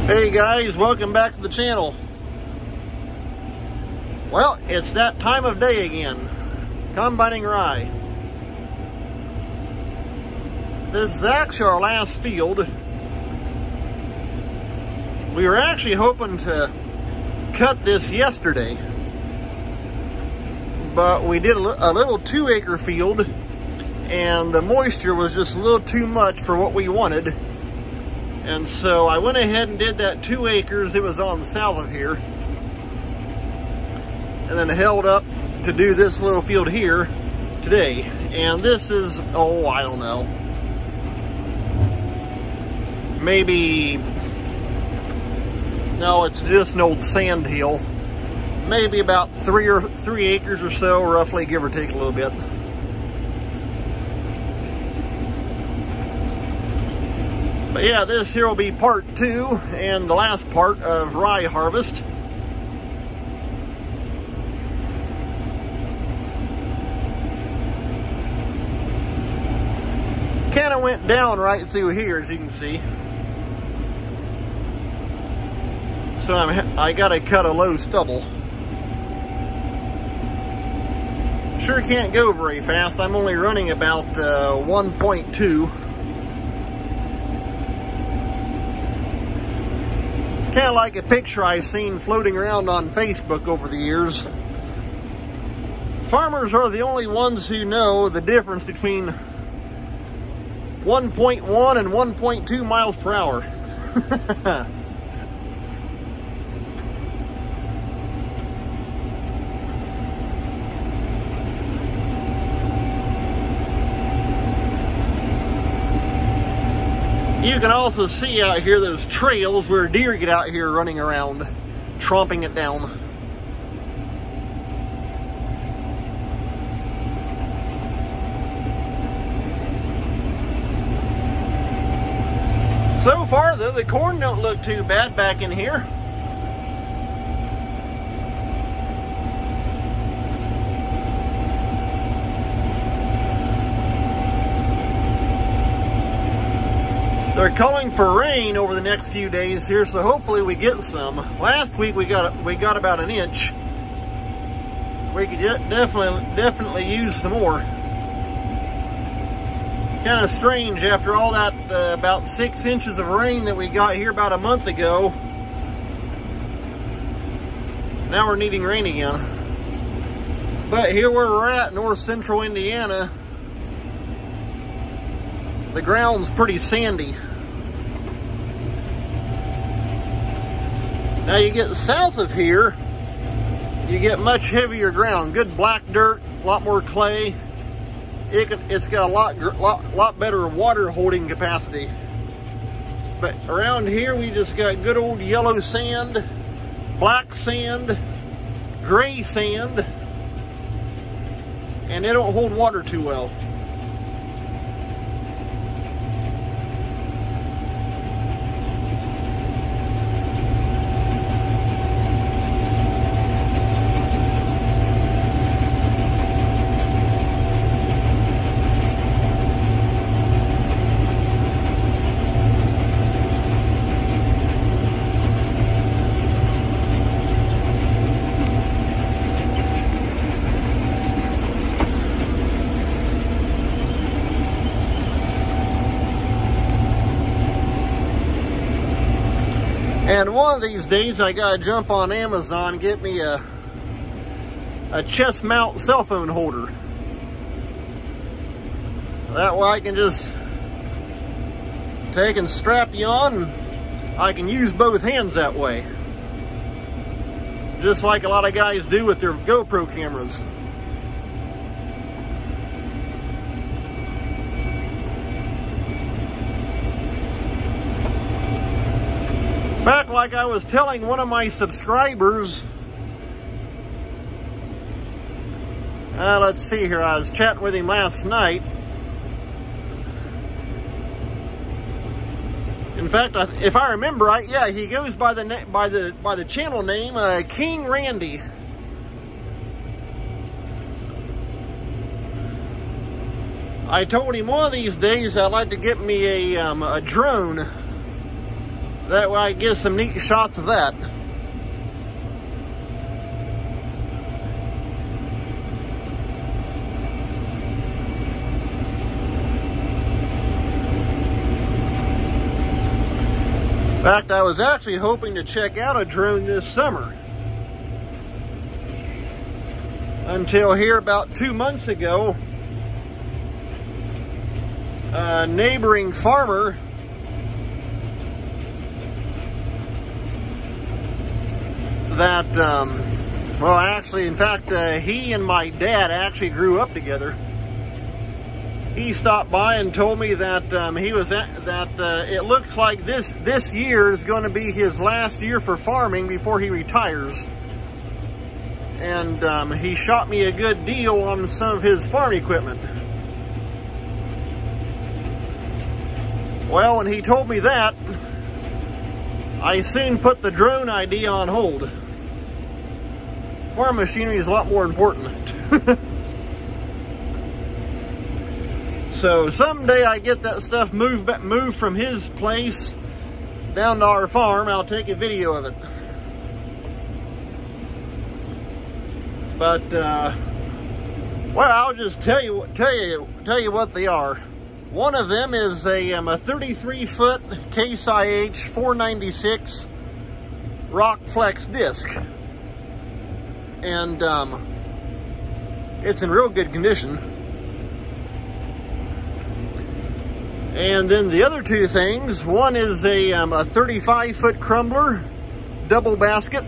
Hey guys, welcome back to the channel. Well, it's that time of day again, combining rye. This is actually our last field. We were actually hoping to cut this yesterday, but we did a little 2-acre field and the moisture was just a little too much for what we wanted. And so I went ahead and did that 2 acres. It was on the south of here. And then held up to do this little field here today. And this is, oh, I don't know. Maybe, no, it's just an old sand hill. Maybe about 3 acres or so, roughly, give or take a little bit. But yeah, this here will be part 2 and the last part of rye harvest. Kind of went down right through here, as you can see. So I got to cut a low stubble. Sure can't go very fast. I'm only running about 1.2. Kind of like a picture I've seen floating around on Facebook over the years. Farmers are the only ones who know the difference between 1.1 and 1.2 miles per hour. You can also see out here those trails where deer get out here running around, tromping it down. So far, though, the corn don't look too bad back in here. They're calling for rain over the next few days here, so hopefully we get some. Last week we got about an inch. We could definitely use some more. Kind of strange after all that about 6 inches of rain that we got here about a month ago. Now we're needing rain again. But here where we're at, north central Indiana, the ground's pretty sandy. Now you get south of here, you get much heavier ground, good black dirt, a lot more clay. It's got a lot better water holding capacity. But around here we just got good old yellow sand, black sand, gray sand, and they don't hold water too well. And one of these days I gotta jump on Amazon and get me a chest mount cell phone holder. That way I can just take and strap you on, and I can use both hands that way. Just like a lot of guys do with their GoPro cameras. Back like I was telling one of my subscribers, let's see here, I was chatting with him last night. In fact, if I remember right, yeah, he goes by the channel name King Randy. I told him one of these days I'd like to get me a drone That way I get some neat shots of that. In fact, I was actually hoping to check out a drone this summer. Until here about 2 months ago, a neighboring farmer that, well, actually, in fact, he and my dad actually grew up together. He stopped by and told me that it looks like this year is going to be his last year for farming before he retires. And he shot me a good deal on some of his farm equipment. Well, when he told me that, I soon put the drone idea on hold. Farm machinery is a lot more important. So someday I get that stuff moved from his place down to our farm, I'll take a video of it. But well, I'll just tell you what they are. One of them is a 33-foot Case IH 496 Rock Flex disc, and it's in real good condition. And then the other two things, one is a 35-foot crumbler, double basket,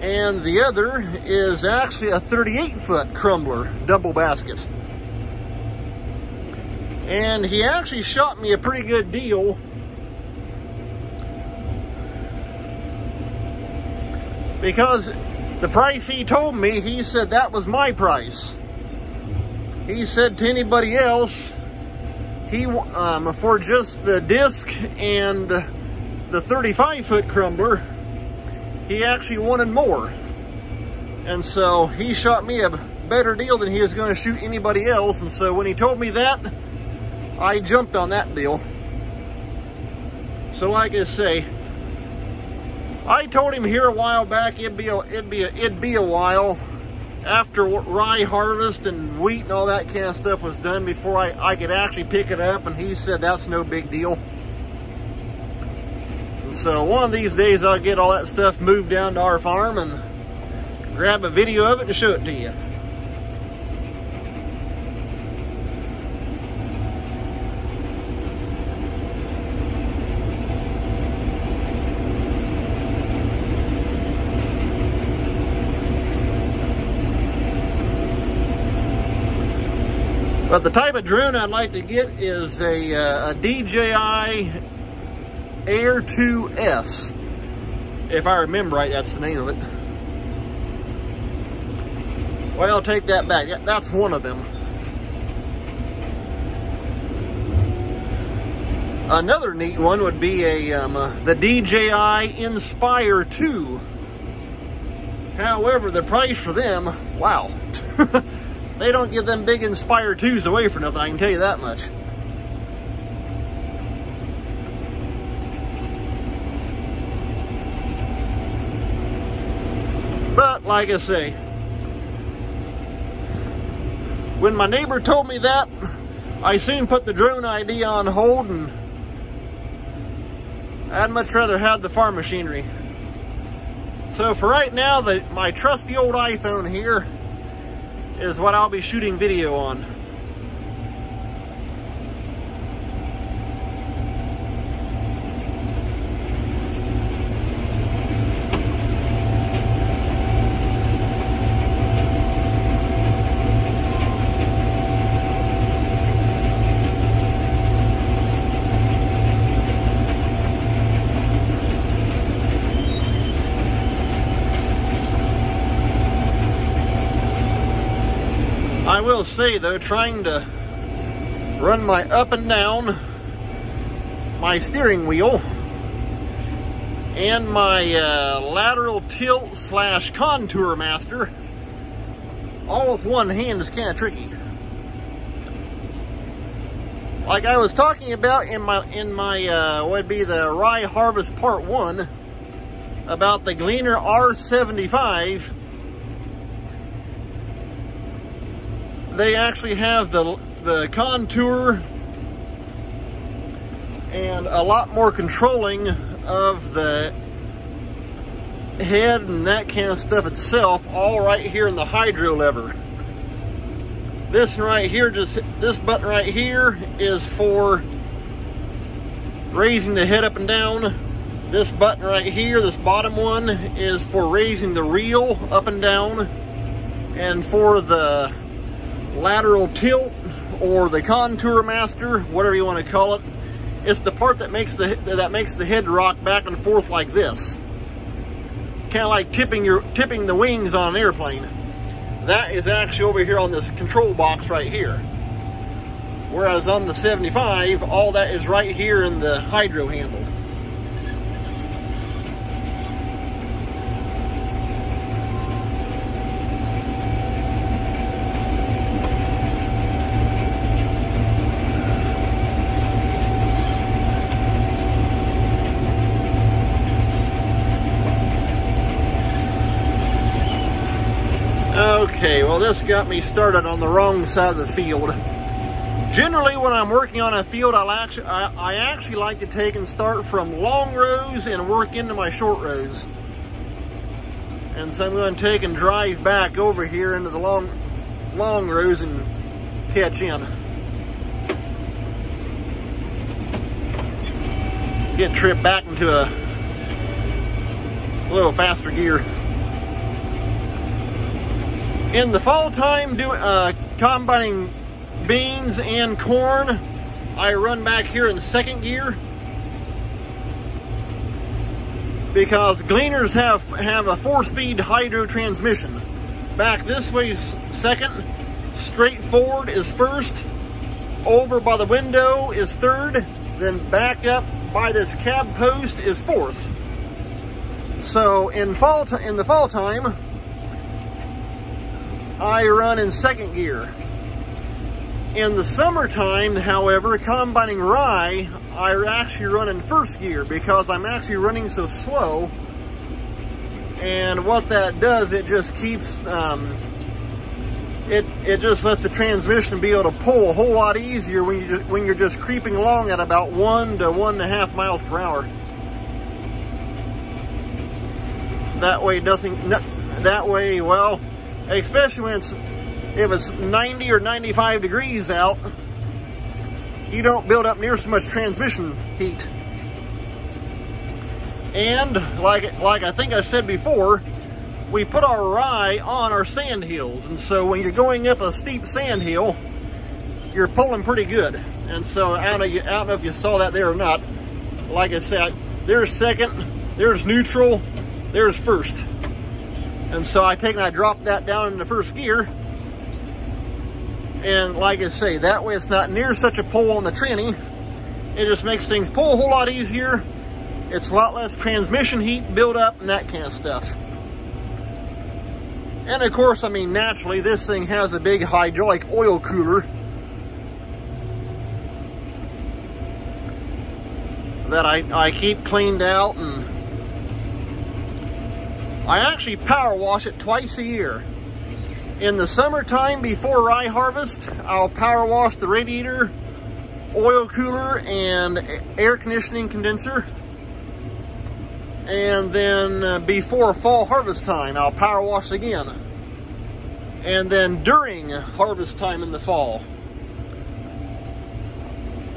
and the other is actually a 38-foot crumbler, double basket. And he actually shot me a pretty good deal. Because the price he told me, he said that was my price. He said to anybody else, he for just the disc and the 35-foot crumbler, he actually wanted more. And so he shot me a better deal than he was going to shoot anybody else. And so when he told me that, I jumped on that deal. So like I say, I told him here a while back it'd be a while after rye harvest and wheat and all that kind of stuff was done before I could actually pick it up, and he said that's no big deal. And so one of these days I'll get all that stuff moved down to our farm and grab a video of it and show it to you. But the type of drone I'd like to get is a DJI Air 2S. If I remember right, that's the name of it. Well, I'll take that back. That's one of them. Another neat one would be the DJI Inspire 2. However, the price for them, wow. They don't give them big Inspire 2s away for nothing, I can tell you that much. But, like I say, when my neighbor told me that, I soon put the drone idea on hold, and I'd much rather have the farm machinery. So for right now, my trusty old iPhone here is what I'll be shooting video on. I will say though, trying to run my up and down, my steering wheel, and my lateral tilt / contour master all with one hand is kind of tricky. Like I was talking about in my would be the Rye Harvest Part 1 about the Gleaner R72. They actually have the contour and a lot more controlling of the head and that kind of stuff itself, all right here in the hydro lever. This one right here, this button right here is for raising the head up and down. This button right here, this bottom one, is for raising the reel up and down. And for the lateral tilt or the contour master, whatever you want to call it, it's the part that makes the head rock back and forth like this. Kind of like tipping the wings on an airplane. That is actually over here on this control box right here. Whereas on the 75, all that is right here in the hydro handle. Okay, well this got me started on the wrong side of the field. Generally when I'm working on a field, I actually like to take and start from long rows and work into my short rows. And so I'm going to take and drive back over here into the long rows and catch in. Get tripped back into a little faster gear. In the fall time, combining beans and corn, I run back here in second gear because Gleaners have a 4-speed hydro transmission. Back this way is second, straight forward is first, over by the window is third, then back up by this cab post is fourth. So in the fall time, I run in second gear. In the summertime, however, combining rye, I actually run in first gear because I'm actually running so slow. And what that does, it just keeps, it just lets the transmission be able to pull a whole lot easier when you're just creeping along at about 1 to 1.5 miles per hour. That way, well, especially when if it's 90 or 95 degrees out, you don't build up near so much transmission heat. And like I think I said before, we put our rye on our sand hills, and so when you're going up a steep sand hill, you're pulling pretty good. And so I don't know if you saw that there or not. Like I said, there's second, there's neutral, there's first. And so I take and I drop that down into first gear. And like I say, that way it's not near such a pull on the tranny. It just makes things pull a whole lot easier. It's a lot less transmission heat build up and that kind of stuff. And of course, I mean, naturally, this thing has a big hydraulic oil cooler that I keep cleaned out, and I actually power wash it twice a year. In the summertime before rye harvest, I'll power wash the radiator, oil cooler, and air conditioning condenser. And then before fall harvest time, I'll power wash again. And then during harvest time in the fall,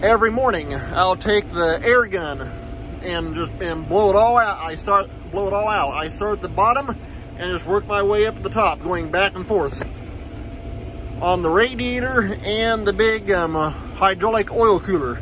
every morning I'll take the air gun and blow it all out. I start at the bottom and just work my way up to the top, going back and forth on the radiator and the big hydraulic oil cooler,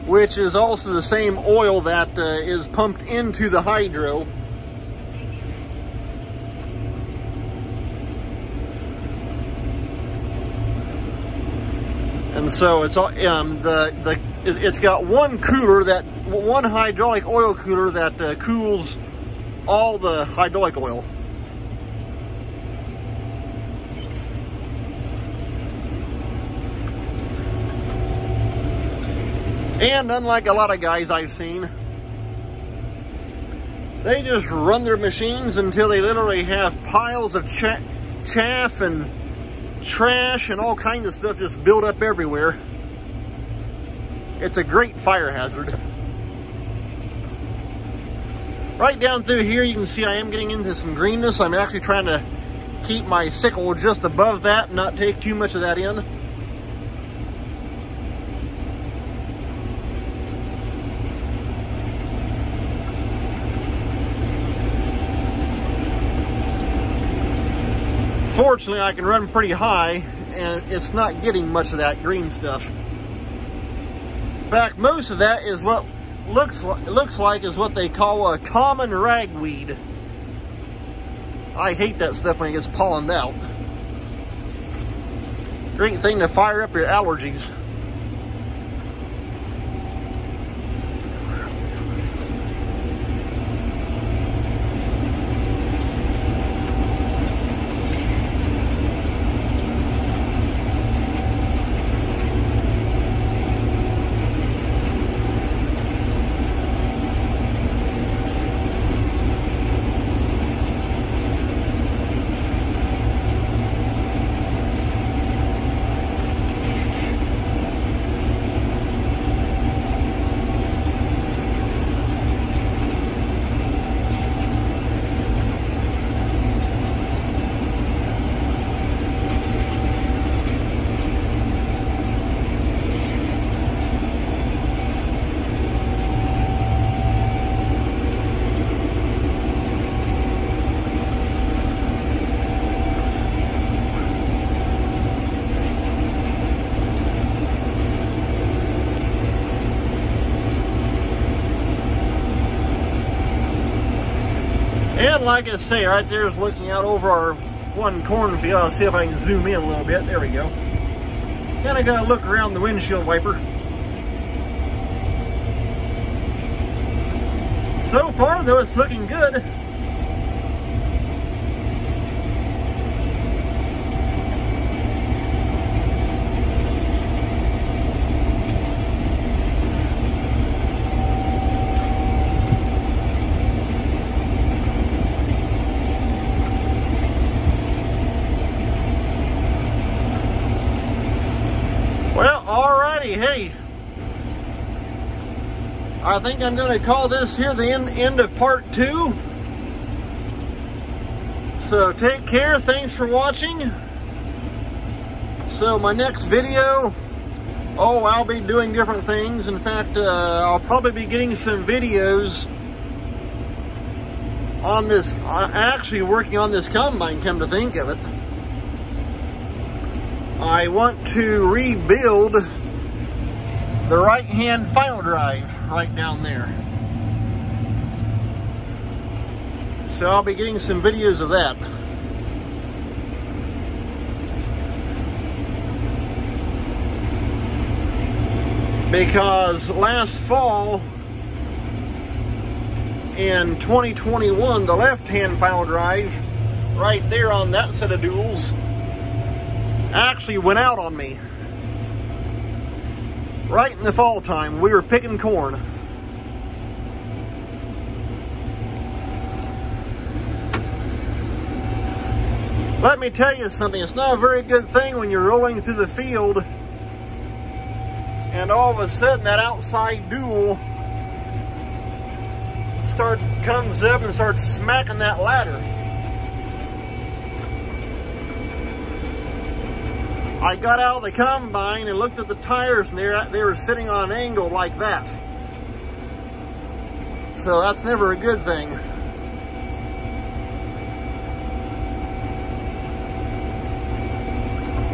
which is also the same oil that is pumped into the hydro. And so it's all it's got one cooler, one hydraulic oil cooler that cools all the hydraulic oil. And unlike a lot of guys I've seen, they just run their machines until they literally have piles of chaff and trash and all kinds of stuff just build up everywhere. It's a great fire hazard. Right down through here, you can see I am getting into some greenness. I'm actually trying to keep my sickle just above that and not take too much of that in. Fortunately, I can run pretty high and it's not getting much of that green stuff. In fact, most of that is what looks like is what they call a common ragweed. I hate that stuff when it gets pollened out. Great thing to fire up your allergies. And like I say, right there is looking out over our one cornfield. I'll see if I can zoom in a little bit. There we go. Kind of got to look around the windshield wiper. So far, though, it's looking good. Hey, I think I'm going to call this here the end of part 2. So take care. Thanks for watching. So my next video, I'll be doing different things. In fact, I'll probably be getting some videos on this, actually working on this combine, come to think of it. I want to rebuild the right-hand final drive right down there. So I'll be getting some videos of that. Because last fall, in 2021, the left-hand final drive, right there on that set of duals, actually went out on me. Right in the fall time, we were picking corn. Let me tell you something, it's not a very good thing when you're rolling through the field and all of a sudden that outside dual comes up and starts smacking that ladder. I got out of the combine and looked at the tires, and they were sitting on an angle like that. So that's never a good thing.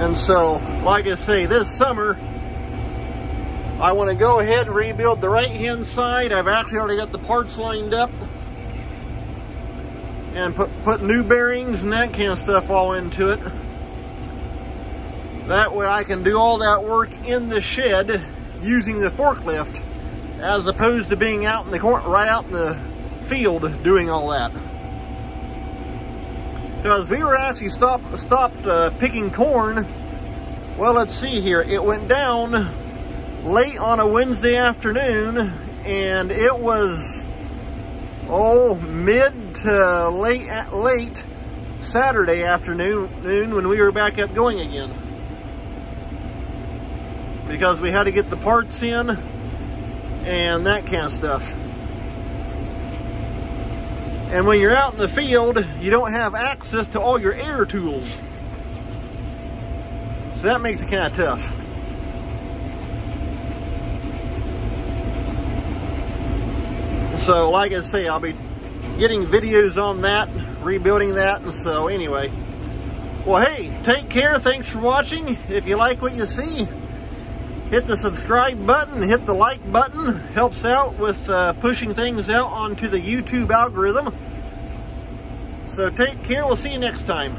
And so, like I say, this summer, I want to go ahead and rebuild the right-hand side. I've actually already got the parts lined up. And put new bearings and that kind of stuff all into it. That way I can do all that work in the shed using the forklift, as opposed to being out in the right out in the field doing all that. Because we were actually stopped picking corn. Well, let's see here. It went down late on a Wednesday afternoon, and it was mid to late Saturday afternoon when we were back up going again, because we had to get the parts in and that kind of stuff. And when you're out in the field, you don't have access to all your air tools, so that makes it kind of tough. So like I say, I'll be getting videos on that, rebuilding that. And so anyway, well, hey, take care. Thanks for watching. If you like what you see, hit the subscribe button, hit the like button. Helps out with pushing things out onto the YouTube algorithm. So take care. We'll see you next time.